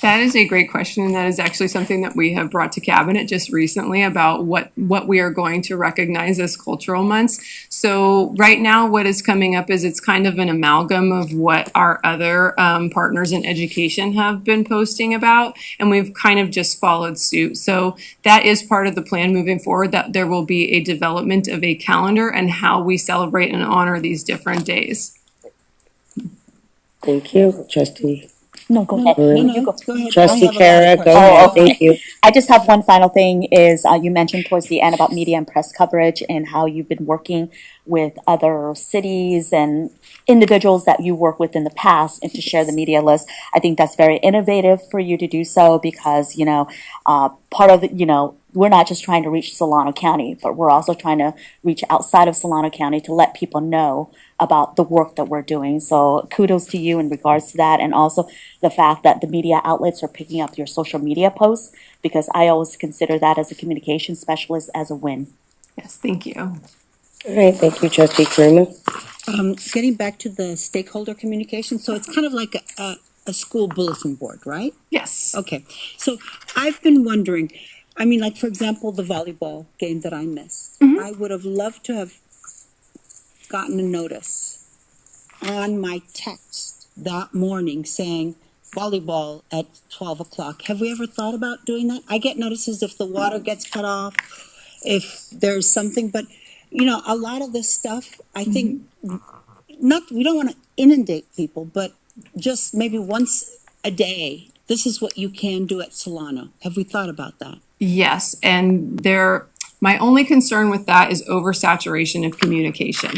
That is a great question, and that is actually something that we have brought to Cabinet just recently about what we are going to recognize as cultural months. So right now what is coming up is it's kind of an amalgam of what our other partners in education have been posting about, and we've kind of just followed suit. So that is part of the plan moving forward, that there will be a development of a calendar and how we celebrate and honor these different days. Thank you. Trustee. No, go ahead. You go. Go ahead. Trustee I have a lot of Kara, go questions. ahead. okay. Thank you. I just have one final thing is you mentioned towards the end about media and press coverage and how you've been working with other cities and individuals that you work with in the past and to share the media list. I think that's very innovative for you to do so because, part of the, we're not just trying to reach Solano County, but we're also trying to reach outside of Solano County to let people know about the work that we're doing. So kudos to you in regards to that, and also the fact that the media outlets are picking up your social media posts, because I always consider that as a communication specialist as a win. Yes, thank you. All right, thank you, Trustee Kramer. Getting back to the stakeholder communication, so it's kind of like a school bulletin board, right? Yes. Okay, so I've been wondering, like, for example, the volleyball game that I missed. I would have loved to have gotten a notice on my text that morning saying volleyball at 12 o'clock. Have we ever thought about doing that? I get notices if the water gets cut off, if there's something, but a lot of this stuff, I think, we don't want to inundate people, but just maybe once a day, this is what you can do at Solano. Have we thought about that? Yes, and My only concern with that is oversaturation of communication.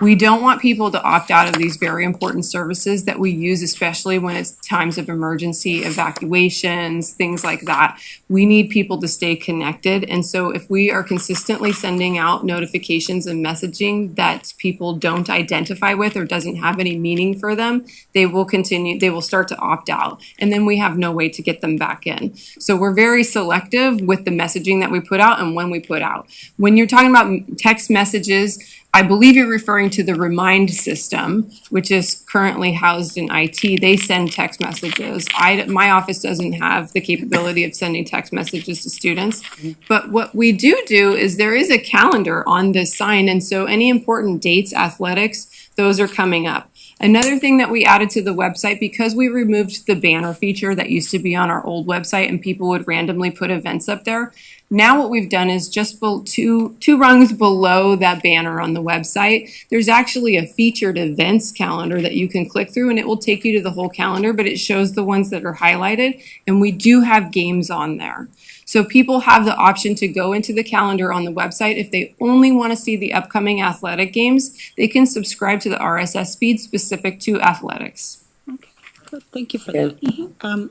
We don't want people to opt out of these very important services that we use, especially when it's times of emergency, evacuations, things like that. We need people to stay connected. And so if we are consistently sending out notifications and messaging that people don't identify with or doesn't have any meaning for them, they will start to opt out. And then we have no way to get them back in. So we're very selective with the messaging that we put out and when we put out. When you're talking about text messages, I believe you're referring to the Remind system, which is currently housed in IT. They send text messages. My office doesn't have the capability of sending text messages to students. But what we do is there is a calendar on this sign. And so any important dates, athletics, those are coming up. Another thing that we added to the website, because we removed the banner feature that used to be on our old website and people would randomly put events up there. Now what we've done is just two rungs below that banner on the website, there's actually a featured events calendar that you can click through and it will take you to the whole calendar, but it shows the ones that are highlighted. And we do have games on there. So people have the option to go into the calendar on the website. If they only want to see the upcoming athletic games, they can subscribe to the RSS feed specific to athletics. Okay, good. Thank you for that.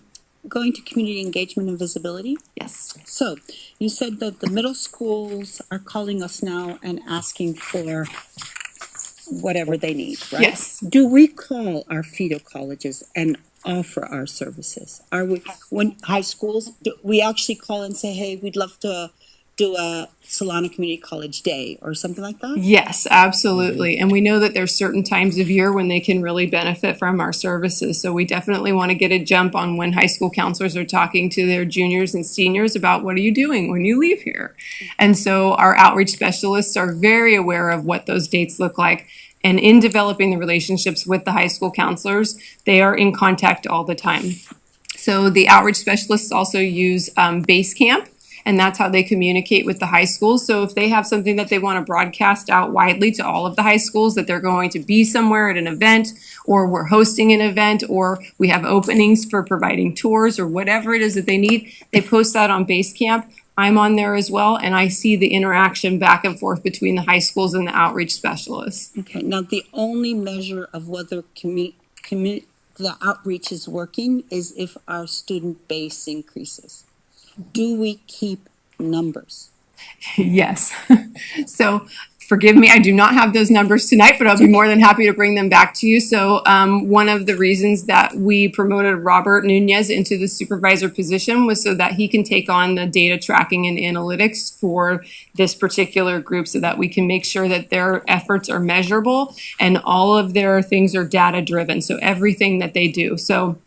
Going to community engagement and visibility. Yes. So you said that the middle schools are calling us now and asking for whatever they need, right? Yes. Do we call our feeder colleges and offer our services? Are we, when high schools, do we actually call and say, hey, we'd love to do a Solano Community College Day or something like that? Yes, absolutely. And we know that there's certain times of year when they can really benefit from our services. So we definitely want to get a jump on when high school counselors are talking to their juniors and seniors about what are you doing when you leave here? And so our outreach specialists are very aware of what those dates look like. And in developing the relationships with the high school counselors, they are in contact all the time. So the outreach specialists also use Basecamp. And that's how they communicate with the high schools. So if they have something that they want to broadcast out widely to all of the high schools, that they're going to be somewhere at an event, or we're hosting an event, or we have openings for providing tours, or whatever it is that they need, they post that on Basecamp. I'm on there as well, and I see the interaction back and forth between the high schools and the outreach specialists. Okay, now the only measure of whether the outreach is working is if our student base increases. Do we keep numbers? Yes. So forgive me, I do not have those numbers tonight, but I'll be more than happy to bring them back to you. So one of the reasons that we promoted Robert Nunez into the supervisor position was so that he can take on the data tracking and analytics for this particular group so that we can make sure that their efforts are measurable and all of their things are data driven. So everything that they do. So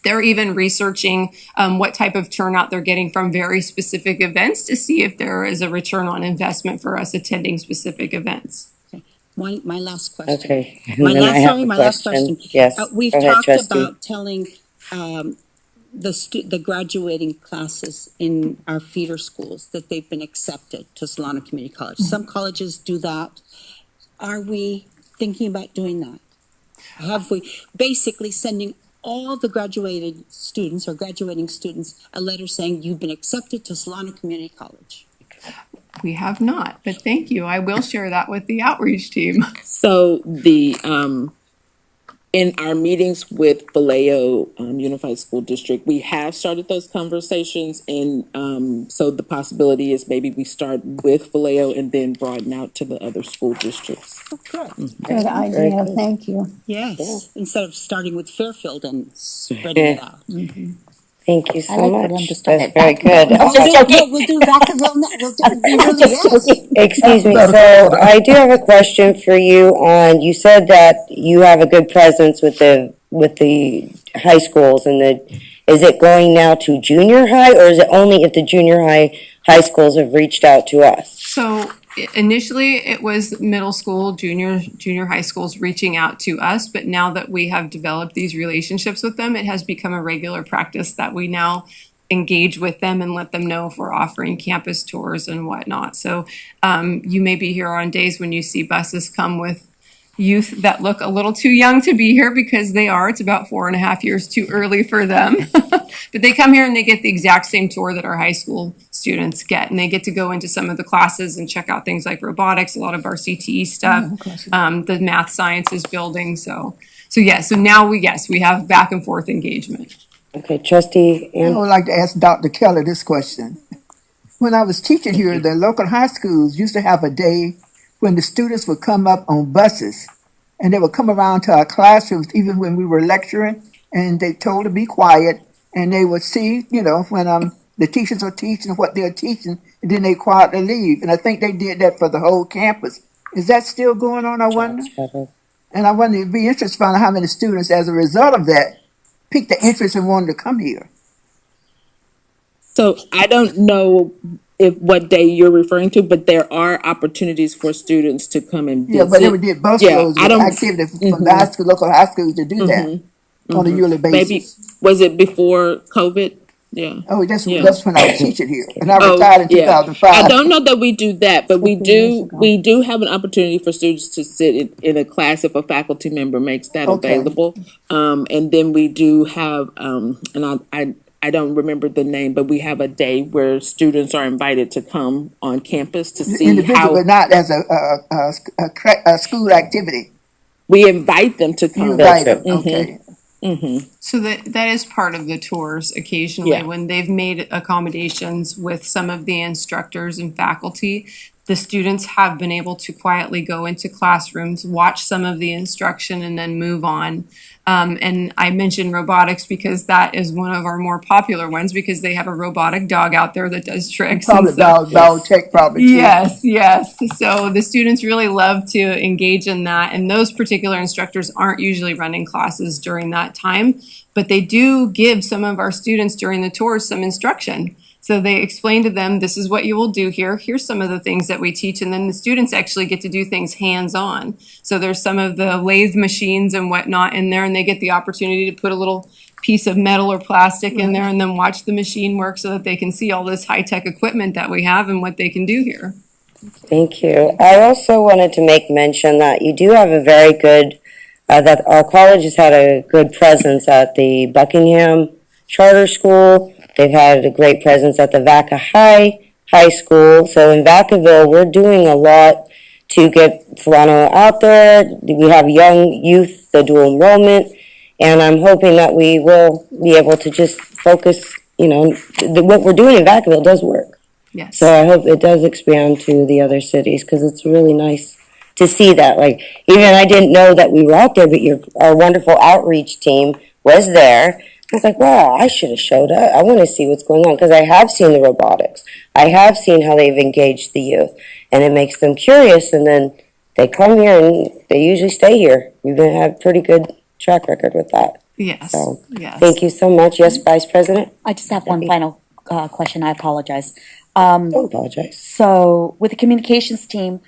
they're even researching what type of turnout they're getting from very specific events to see if there is a return on investment for us attending specific events. Okay. My last question. Okay. My And then I have a last question. Yes. We've Go ahead, talked trustee. about telling the graduating classes in our feeder schools that they've been accepted to Solano Community College. Some colleges do that. Are we thinking about doing that? Have we basically sending all the graduated students or graduating students a letter saying you've been accepted to Solano Community College? We have not, but thank you. I will share that with the outreach team. So the, in our meetings with Vallejo Unified School District, we have started those conversations, and so the possibility is maybe we start with Vallejo and then broaden out to the other school districts. Oh, good. Good idea, thank you. Yes, instead of starting with Fairfield and spreading it out. Thank you so I like for them much. to start That's at very good. We'll do Vacaville now. Excuse me, so I do have a question for you on, you said that you have a good presence with the high schools and is it going now to junior high or is it only if the junior high schools have reached out to us? So initially it was middle school, junior high schools reaching out to us, but now that we have developed these relationships with them, it has become a regular practice that we now engage with them and let them know if we're offering campus tours and whatnot. So you may be here on days when you see buses come with youth that look a little too young to be here because they are. It's about 4.5 years too early for them. But they come here and they get the exact same tour that our high school students get. And they get to go into some of the classes and check out things like robotics, a lot of our CTE stuff, the math sciences building. So now we have back and forth engagement. Okay, trustee I Ann? would like to ask Dr. Keller this question. When I was teaching here, the local high schools used to have a day when the students would come up on buses and they would come around to our classrooms, even when we were lecturing, and they told to be quiet, and they would see, when the teachers are teaching what they're teaching, and then they quietly leave. And I think they did that for the whole campus. Is that still going on, I wonder? And I wonder, it'd be interesting to find out how many students, as a result of that, piqued the interest and wanted to come here. So I don't know what day you're referring to, but there are opportunities for students to come and visit. Yeah, but they would did bus roads with activity from the high school, local high schools to do that on a yearly basis. Maybe, was it before COVID? Yeah. Oh, that's when I was teaching here, and I retired in 2005. I don't know that we do that, but we do have an opportunity for students to sit in a class if a faculty member makes that available. And then we do have, and I don't remember the name, but we have a day where students are invited to come on campus to see individual, but not as a school activity. We invite them to come. You invite them, okay. So that is part of the tours occasionally when they've made accommodations with some of the instructors and faculty. The students have been able to quietly go into classrooms, watch some of the instruction, and then move on. And I mentioned robotics because that is one of our more popular ones because they have a robotic dog out there that does tricks. Probably dog tech probably too. Yes. So the students really love to engage in that. And those particular instructors aren't usually running classes during that time, but they do give some of our students during the tours some instruction. So they explain to them, this is what you will do here. Here's some of the things that we teach. And then the students actually get to do things hands-on. So there's some of the lathe machines and whatnot in there, and they get the opportunity to put a little piece of metal or plastic in there and then watch the machine work so that they can see all this high-tech equipment that we have and what they can do here. Thank you. I also wanted to make mention that you do have a very good, that our college has had a good presence at the Buckingham Charter School. They've had a great presence at the Vaca High School. So in Vacaville, we're doing a lot to get Solano out there. We have young youth, the dual enrollment, and I'm hoping that we will be able to just focus, what we're doing in Vacaville does work. Yes. So I hope it does expand to the other cities because it's really nice to see that. Like, even I didn't know that we were out there, but our wonderful outreach team was there. I was like, wow, I should have showed up. I want to see what's going on because I have seen the robotics. I have seen how they've engaged the youth, and it makes them curious, and then they come here and they usually stay here. We've had a pretty good track record with that. Yes. So, yes. Thank you so much. Yes, Vice President? I just have one final question. I apologize. Don't apologize. So with the communications team,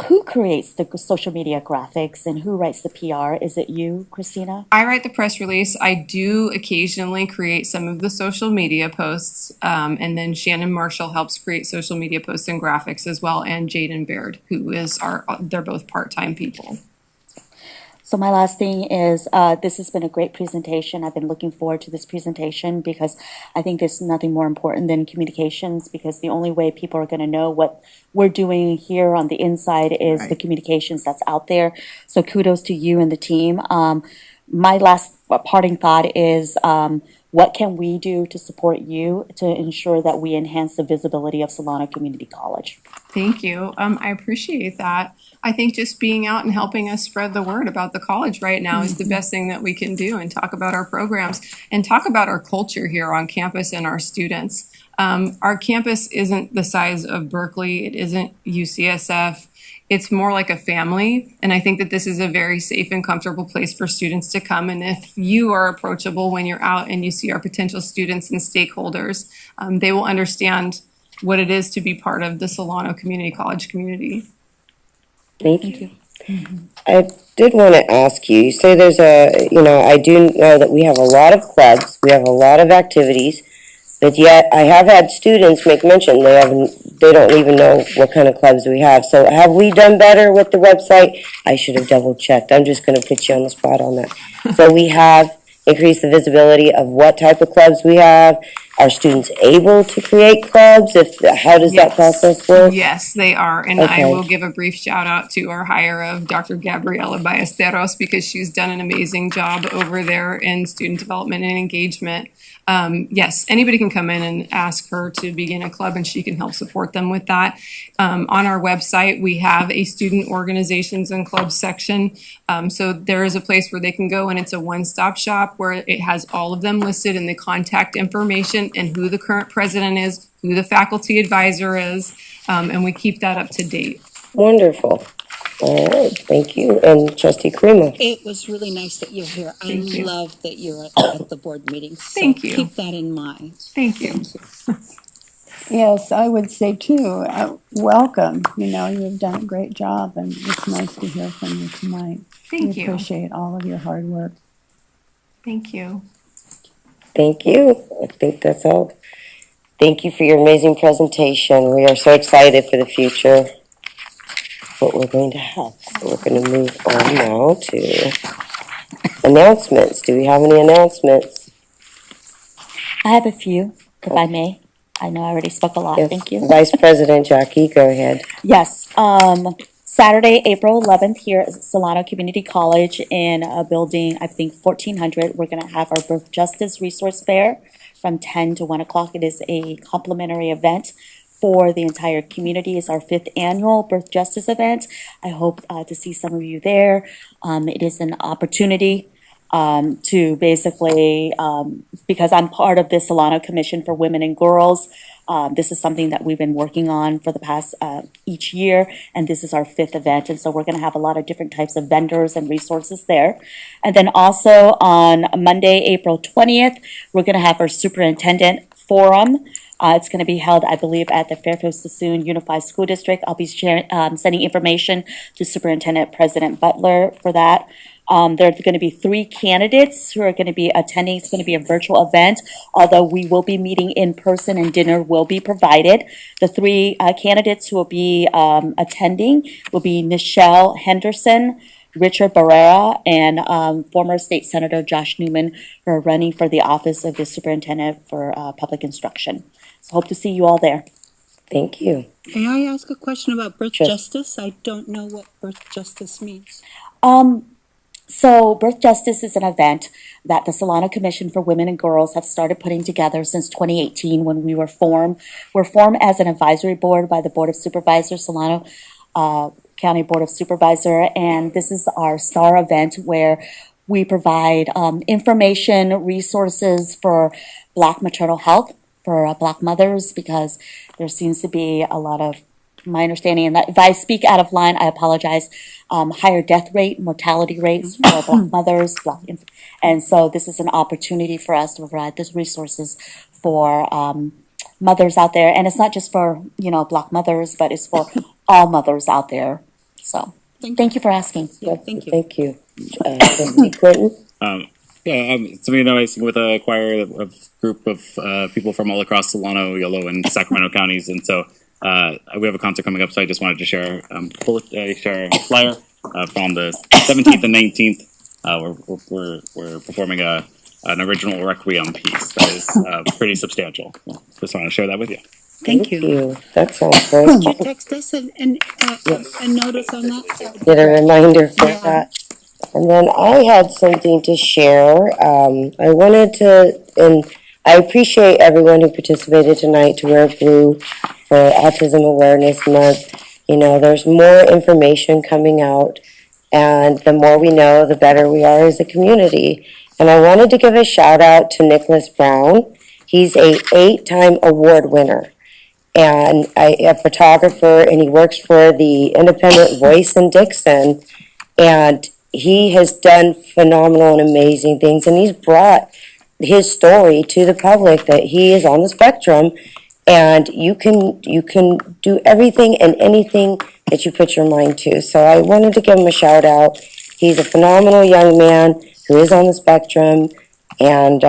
who creates the social media graphics and who writes the PR? Is it you, Christina? I write the press release. I do occasionally create some of the social media posts. And then Shannon Marshall helps create social media posts and graphics as well. And Jaden Baird, who is they're both part-time people. So my last thing is, this has been a great presentation. I've been looking forward to this presentation because I think there's nothing more important than communications, because the only way people are going to know what we're doing here on the inside is the communications that's out there. So kudos to you and the team. My last parting thought is, what can we do to support you to ensure that we enhance the visibility of Solano Community College? Thank you. I appreciate that. I think just being out and helping us spread the word about the college right now is the best thing that we can do, and talk about our programs and talk about our culture here on campus and our students. Our campus isn't the size of Berkeley. It isn't UCSF. It's more like a family, and I think that this is a very safe and comfortable place for students to come. And if you are approachable when you're out and you see our potential students and stakeholders, they will understand what it is to be part of the Solano Community College community. Thank you. I did want to ask you, you say there's I do know that we have a lot of clubs, we have a lot of activities. But yet, I have had students make mention, they don't even know what kind of clubs we have. So have we done better with the website? I should have double checked. I'm just gonna put you on the spot on that. So we have increased the visibility of what type of clubs we have. Are students able to create clubs? How does that Yes. process work? Yes, they are. And I Okay. will give a brief shout out to our hire of Dr. Gabriela Ballesteros because she's done an amazing job over there in student development and engagement. Yes, anybody can come in and ask her to begin a club and she can help support them with that. On our website, we have a student organizations and clubs section. So there is a place where they can go and it's a one-stop shop where it has all of them listed in the contact information and who the current president is, who the faculty advisor is, and we keep that up to date. Wonderful. All right, thank you. And Trustee Krima? It was really nice that you're here. I Thank you. love that you're at the board meeting. So Thank you. keep that in mind. Thank you. Yes, I would say too, welcome. You know, you've done a great job and it's nice to hear from you tonight. Thank We you. appreciate all of your hard work. Thank you. Thank you. I think that's all. Thank you for your amazing presentation. We are so excited for the future, what we're going to have. So we're going to move on now to announcements. Do we have any announcements? I have a few, if I may. I know I already spoke a lot. Yes. Thank you. Vice President Jackie, go ahead. Yes, Saturday, April 11th, here at Solano Community College in a building, I think 1400, we're gonna have our Birth Justice Resource Fair from 10 to 1 o'clock. It is a complimentary event for the entire community. It's our 5th annual Birth Justice event. I hope to see some of you there. It is an opportunity to basically, because I'm part of the Solano Commission for Women and Girls, this is something that we've been working on for the past each year, and this is our 5th event. And so we're going to have a lot of different types of vendors and resources there. And then also on Monday, April 20th, we're going to have our superintendent forum. It's going to be held, I believe, at the Fairfield-Sassoon Unified School District. I'll be sending information to Superintendent President Butler for that. There are going to be 3 candidates who are going to be attending. It's going to be a virtual event, although we will be meeting in person and dinner will be provided. The 3 candidates who will be attending will be Nichelle Henderson, Richard Barrera, and former State Senator Josh Newman, who are running for the office of the Superintendent for Public Instruction. So hope to see you all there. Thank you. May I ask a question about birth Sure. justice? I don't know what birth justice means. So Birth Justice is an event that the Solano Commission for Women and Girls have started putting together since 2018 when we were formed. We're formed as an advisory board by the Board of Supervisors, Solano County Board of Supervisor, and this is our star event where we provide information, resources for Black maternal health, for Black mothers, because there seems to be a lot of, my understanding, and if I speak out of line, I apologize, higher death rate, mortality rates for Black mothers, and so this is an opportunity for us to provide these resources for mothers out there, and it's not just for, Black mothers, but it's for all mothers out there. So, thank you for asking. Thank you. Thank you. Trustee Clinton? So we know with a choir of group of people from all across Solano, Yolo, and Sacramento counties, and so we have a concert coming up. So I just wanted to share share a flyer from the 17th and 19th. We're performing an original Requiem piece that is pretty substantial. Just want to share that with you. Thank you. That sounds great. Could you text us a notice on that? Get a reminder for that. And then I had something to share. I wanted to, and I appreciate everyone who participated tonight to wear blue for Autism Awareness Month. There's more information coming out, and the more we know, the better we are as a community. And I wanted to give a shout out to Nicholas Brown. He's a 8-time award winner, and a photographer, and he works for the Independent Voice in Dixon, and he has done phenomenal and amazing things, and he's brought his story to the public that he is on the spectrum, and you can do everything and anything that you put your mind to. So I wanted to give him a shout out. He's a phenomenal young man who is on the spectrum, and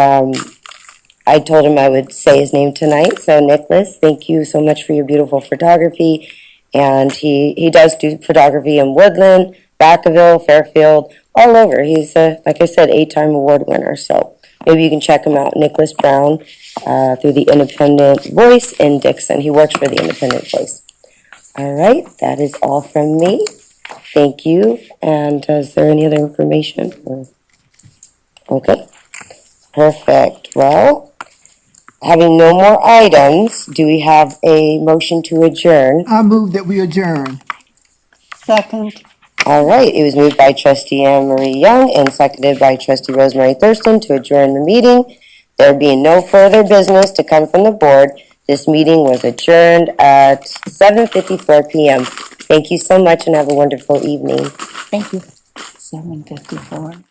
I told him I would say his name tonight. So Nicholas, thank you so much for your beautiful photography. And he does do photography in Woodland, Vacaville, Fairfield, all over. He's, like I said, 8-time award winner. So maybe you can check him out, Nicholas Brown, through the Independent Voice in Dixon. He works for the Independent Voice. All right, that is all from me. Thank you. And is there any other information? Okay, perfect. Well, having no more items, do we have a motion to adjourn? I move that we adjourn. Second. All right, it was moved by trustee Anne Marie Young and seconded by trustee Rosemary Thurston to adjourn the meeting. There being no further business to come from the board, this meeting was adjourned at 7:54 p.m. Thank you so much and have a wonderful evening. Thank you. 7:54.